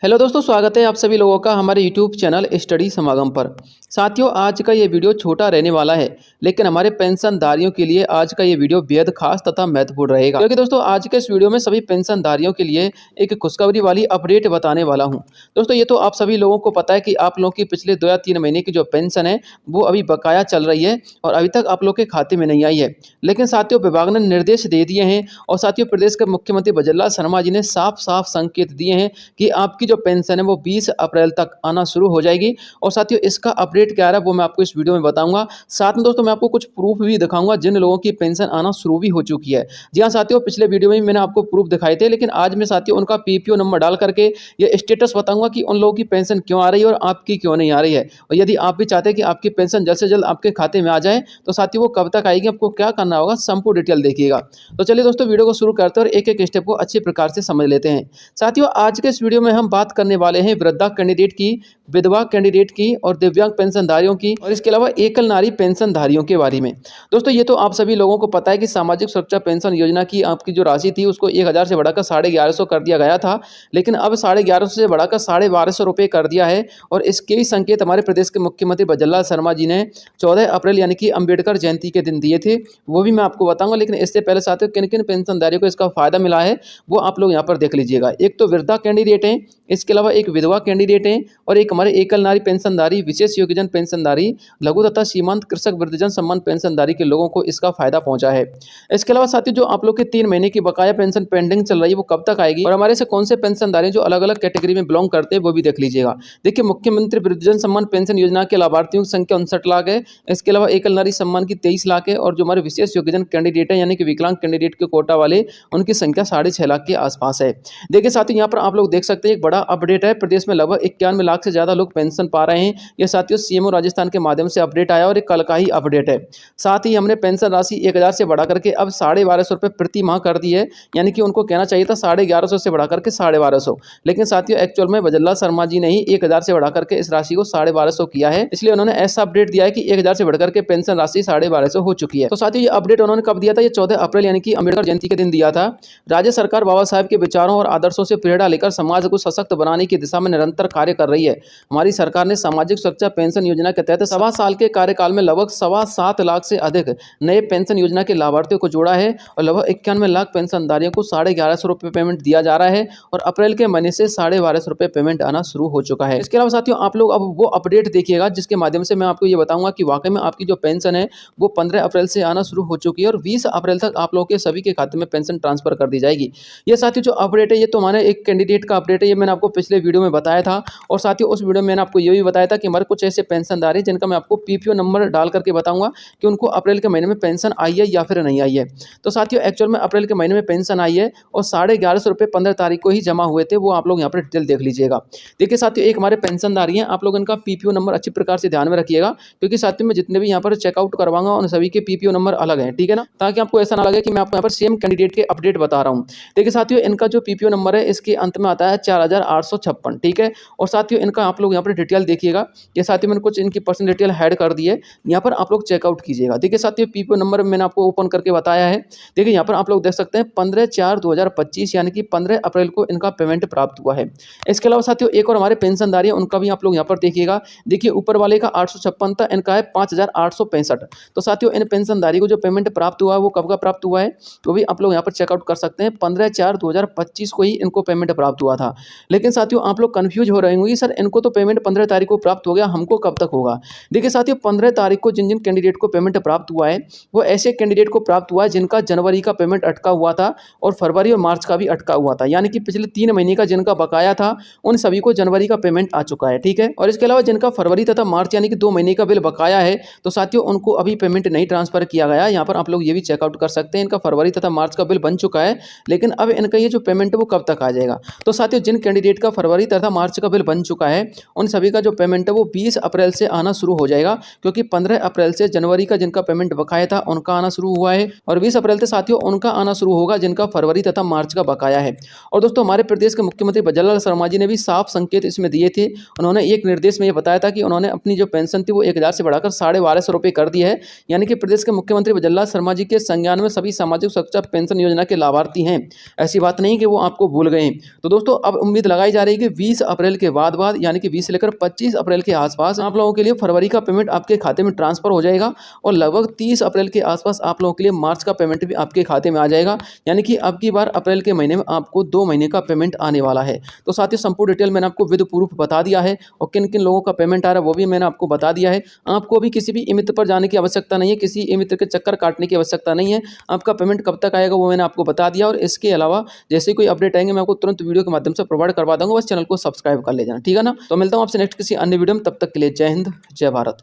Hello दोस्तों, स्वागत है आप सभी लोगों का हमारे यूट्यूब चैनल स्टडी समागम पर। साथियों, आज का ये वीडियो छोटा रहने वाला है, लेकिन हमारे पेंशनधारियों के लिए आज का ये वीडियो बेहद खास तथा महत्वपूर्ण रहेगा, क्योंकि दोस्तों आज के इस वीडियो में सभी पेंशनधारियों के लिए एक खुशखबरी वाली अपडेट बताने वाला हूं। दोस्तों, ये तो आप सभी लोगों को पता है कि आप लोगों की पिछले 2 या 3 महीने की जो पेंशन है वो अभी बकाया चल रही है और अभी तक आप लोग के खाते में नहीं आई है। लेकिन साथियों, विभाग ने निर्देश दे दिए हैं और साथियों प्रदेश के मुख्यमंत्री भजनलाल शर्मा जी ने साफ साफ संकेत दिए हैं कि आपकी जो पेंशन है वो 20 अप्रैल तक आना शुरू हो जाएगी। और साथियों, इसका अपडेट क्या है वो मैं आपको इस वीडियो में बताऊंगा। साथ में दोस्तों मैं आपको कुछ प्रूफ भी दिखाऊंगा जिन लोगों की पेंशन आना शुरू भी हो चुकी है। जी हाँ साथियों, पिछले वीडियो में मैंने आपको प्रूफ दिखाए थे, लेकिन आज मैं साथियों उनका पीपीओ नंबर डाल करके ये स्टेटस बताऊंगा कि उन लोगों की पेंशन क्यों आ रही है और आपकी क्यों नहीं आ रही है। और यदि आप भी चाहते हैं कि आपकी पेंशन जल्द से जल्द आपके खाते में आ जाए तो साथियों वो कब तक आएगी, आपको क्या करना होगा, संपूर्ण डिटेल देखिएगा। तो चलिए दोस्तों वीडियो को शुरू करते हैं और एक एक स्टेप को अच्छे प्रकार से समझ लेते हैं। साथियों, आज के इस वीडियो में हम बात करने वाले हैं वृद्धा कैंडिडेट की, विधवा कैंडिडेट की और दिव्यांग पेंशनधारियों की, और इसके अलावा एकल नारी पेंशनधारियों के बारे में। दोस्तों, ये तो आप सभी लोगों को पता है कि सामाजिक सुरक्षा पेंशन योजना की आपकी जो राशि थी उसको 1000 से बढ़ाकर 1150 कर दिया गया था, लेकिन अब 1150 से बढ़ाकर 1250 रुपये कर दिया है। और इसके भी संकेत हमारे प्रदेश के मुख्यमंत्री भजनलाल शर्मा जी ने 14 अप्रैल यानी कि अंबेडकर जयंती के दिन दिए थे, वो भी मैं आपको बताऊंगा। लेकिन इससे पहले साथियों किन किन पेंशनधारियों को इसका फायदा मिला है वो आप लोग यहाँ पर देख लीजिएगा। एक तो वृद्धा कैंडिडेट है, इसके अलावा एक विधवा कैंडिडेट है और एक हमारे एकल नारी पेंशनधारी, विशेष योग्यजन पेंशनधारी, लघु तथा सीमांत कृषक वृद्धजन सम्मान पेंशनधारी के लोगों को इसका फायदा पहुंचा है। इसके अलावा साथियों जो आप लोग के 3 महीने की बकाया पेंशन पेंडिंग चल रही है वो कब तक आएगी और हमारे से कौन से पेंशनधारी जो अलग अलग कैटेगरी में बिलोंग करते हैं वो भी देख लीजिएगा। देखिए, मुख्यमंत्री वृद्धजन सम्मान पेंशन योजना के लाभार्थियों की संख्या 59 लाख है। इसके अलावा एकल नारी सम्मान की 23 लाख है और जो हमारे विशेष योग्यजन कैंडिडेट है यानी कि विकलांग कैंडिडेट के कोटा वाले, उनकी संख्या 6.5 लाख के आसपास है। देखिए साथियों, यहाँ पर आप लोग देख सकते हैं एक बड़ा अपडेट है। प्रदेश में लगभग 91 लाख से ज्यादा लोग पेंशन पा रहे हैं। यह साथियों सीएमओ राजस्थान के माध्यम से अपडेट आया और एक कल का ही अपडेट है। साथ ही हमने पेंशन राशि 1000 से बढ़ा करके अब 1250 रुपये प्रति माह कर दी है, यानी कि उनको कहना चाहिए था 1150 से बढ़ा करके 1250। लेकिन साथियों एक्चुअल में भजनलाल शर्मा जी ने ही 1000 से बढ़ा करके इस राशि को 1250 किया है, इसलिए उन्होंने ऐसा अपडेट दिया है कि 1000 से बढ़कर के पेंशन राशि 1250 हो चुकी है। तो साथियों ये अपडेट उन्होंने कब दिया था? ये 14 अप्रैल यानी कि अंबेडकर जयंती के दिन दिया था। राज्य सरकार बाबा साहब के विचारों और आदर्शों से प्रेरणा लेकर समाज को सशक्त बनाने की दिशा में निरंतर कार्य कर रही है। हमारी सरकार ने सामाजिक सुरक्षा पेंशन योजना के तहत 7 साल के कार्यकाल में लगभग 7.25 लाख से अधिक नए पेंशन योजना के लाभार्थियों को जोड़ा है और लगभग 91 लाख पेंशनधारियों को 1150 रुपये पेमेंट दिया जा रहा है और अप्रैल के महीने से 1250 रुपये पेमेंट आना शुरू हो चुका है। इसके अलावा साथियों आप लोग अब वो अपडेट देखिएगा जिसके माध्यम से मैं आपको ये बताऊंगा कि वाकई में आपकी जो पेंशन है वो 15 अप्रैल से आना शुरू हो चुकी है और 20 अप्रैल तक आप लोगों के सभी के खाते में पेंशन ट्रांसफर कर दी जाएगी। ये साथियों जो अपडेट है ये तो हमारे एक कैंडिडेट का अपडेट है, ये मैंने आपको पिछले वीडियो में बताया था। और साथियों उस वीडियो में मैंने आपको ये भी बताया था कि हमारे कुछ ऐसे पेंशनधारी जिनका मैं आपको पीपीओ नंबर डाल करके बताऊंगा कि उनको अप्रैल के महीने में पेंशन आई है या फिर नहीं आई है। तो साथियों एक्चुअल में अप्रैल के महीने में पेंशन आई है और 1150 रुपये 15 तारीख को ही जमा हुए थे, वो आप लोग यहाँ पर डिटेल देख लीजिएगा। देखिए साथियों एक हमारे पेंशनधारी हैं, आप लोग इनका पीपीओ नंबर अच्छी प्रकार से ध्यान में रखिएगा, क्योंकि साथियों में जितने भी यहाँ पर चेकआउट करवाऊंगा उन सभी के पीपीओ नंबर अलग हैं, ठीक है ना, ताकि आपको ऐसा ना लगे कि मैं आपको यहाँ पर सेम कैंडिडेट के अपडेट बता रहा हूँ। देखिए साथियों इनका जो पीपीओ नंबर है इसके अंत में आता है 4856, ठीक है। और साथियों इनका आप लोग यहाँ पर डिटेल देखिएगा। ये साथियों मैंने कुछ इनकी पर्सनल डिटेल ऐड कर दी है, यहाँ पर आप लोग चेकआउट कीजिएगा। देखिए साथियों पीपीओ नंबर मैंने आपको ओपन करके बताया है। देखिए यहाँ पर आप लोग देख सकते हैं 15/4/2025 यानी कि 15 अप्रैल को इनका पेमेंट प्राप्त हुआ है। इसके अलावा साथियों एक और हमारे पेंशनधारी हैं उनका भी आप लोग यहाँ पर देखिएगा। देखिए ऊपर वाले का 856 था, इनका है 5865। तो साथियों इन पेंशनधारी को जो पेमेंट प्राप्त हुआ है वो कब का प्राप्त हुआ है वो भी आप लोग यहाँ पर चेकआउट कर सकते हैं। 15/4/2025 को ही इनको पेमेंट प्राप्त हुआ था। लेकिन साथियों आप लोग कंफ्यूज हो रहे होंगे, सर इनको तो पेमेंट 15 तारीख को प्राप्त हो गया, हमको कब तक होगा? देखिए साथियों 15 तारीख को जिन जिन कैंडिडेट को पेमेंट प्राप्त हुआ है वो ऐसे कैंडिडेट को प्राप्त हुआ है जिनका जनवरी का पेमेंट अटका हुआ था और फरवरी और मार्च का भी अटका हुआ था, यानी कि पिछले 3 महीने का जिनका बकाया था उन सभी को जनवरी का पेमेंट आ चुका है, ठीक है। और इसके अलावा जिनका फरवरी तथा मार्च यानी कि 2 महीने का बिल बकाया है तो साथियों उनको अभी पेमेंट नहीं ट्रांसफर किया गया। यहाँ पर आप लोग ये भी चेकआउट कर सकते हैं, इनका फरवरी तथा मार्च का बिल बन चुका है, लेकिन अब इनका ये जो पेमेंट है वो कब तक आ जाएगा। तो साथियों जिन कैंडिडेट का फरवरी तथा मार्च का बिल बन चुका है है उन सभी का जो पेमेंट है वो 20 अप्रैल से आना शुरू हो जाएगा, क्योंकि 15 अप्रैल से जनवरी का जिनका पेमेंट बकाया था उनका आना शुरू हुआ है और 20 अप्रैल से साथियों उनका आना शुरू होगा जिनका फरवरी तथा मार्च का बकाया है। और दोस्तों हमारे प्रदेश के मुख्यमंत्री बजरंग शर्मा जी ने भी साफ संकेत इसमें दिए थे। उन्होंने एक निर्देश में ये बताया था कि उन्होंने अपनी जो पेंशन थी वो 1000 से बढ़ाकर 1250 रुपये कर दी है। यानी कि प्रदेश के मुख्यमंत्री बजरंग शर्मा जी के संज्ञान में सभी सामाजिक सुरक्षा पेंशन योजना के लाभार्थी हैं। ऐसी बात नहीं कि वो आपको भूल गए। तो दोस्तों अब उम्मीद लगाई जा रही है कि 20 अप्रैल के बाद यानी कि 20 से लेकर 25 अप्रैल के आसपास आप लोगों के लिए फरवरी का पेमेंट आपके खाते में ट्रांसफर हो जाएगा और लगभग 30 अप्रैल के आसपास आप लोगों के लिए मार्च का पेमेंट भी आपके खाते में आ जाएगा। यानी कि अब की बार अप्रैल के महीने में आपको 2 महीने का पेमेंट आने वाला है। तो साथियों संपूर्ण डिटेल मैंने आपको विद प्रूफ बता दिया है और किन किन लोगों का पेमेंट आ रहा है वो भी मैंने आपको बता दिया है। आपको भी किसी भी ई-मित्र पर जाने की आवश्यकता नहीं है, किसी ई-मित्र के चक्कर काटने की आवश्यकता नहीं है। आपका पेमेंट कब तक आएगा वो मैंने आपको बता दिया और इसके अलावा जैसे कोई अपडेट आएंगे मैं आपको तुरंत वीडियो के माध्यम से प्रोवाइड करवा दूंगा। बस चैनल को सब्सक्राइब कर ले जाना, ठीक है ना। तो मिलता हूं आपसे नेक्स्ट किसी अन्य वीडियो में, तब तक के लिए जय हिंद जय भारत।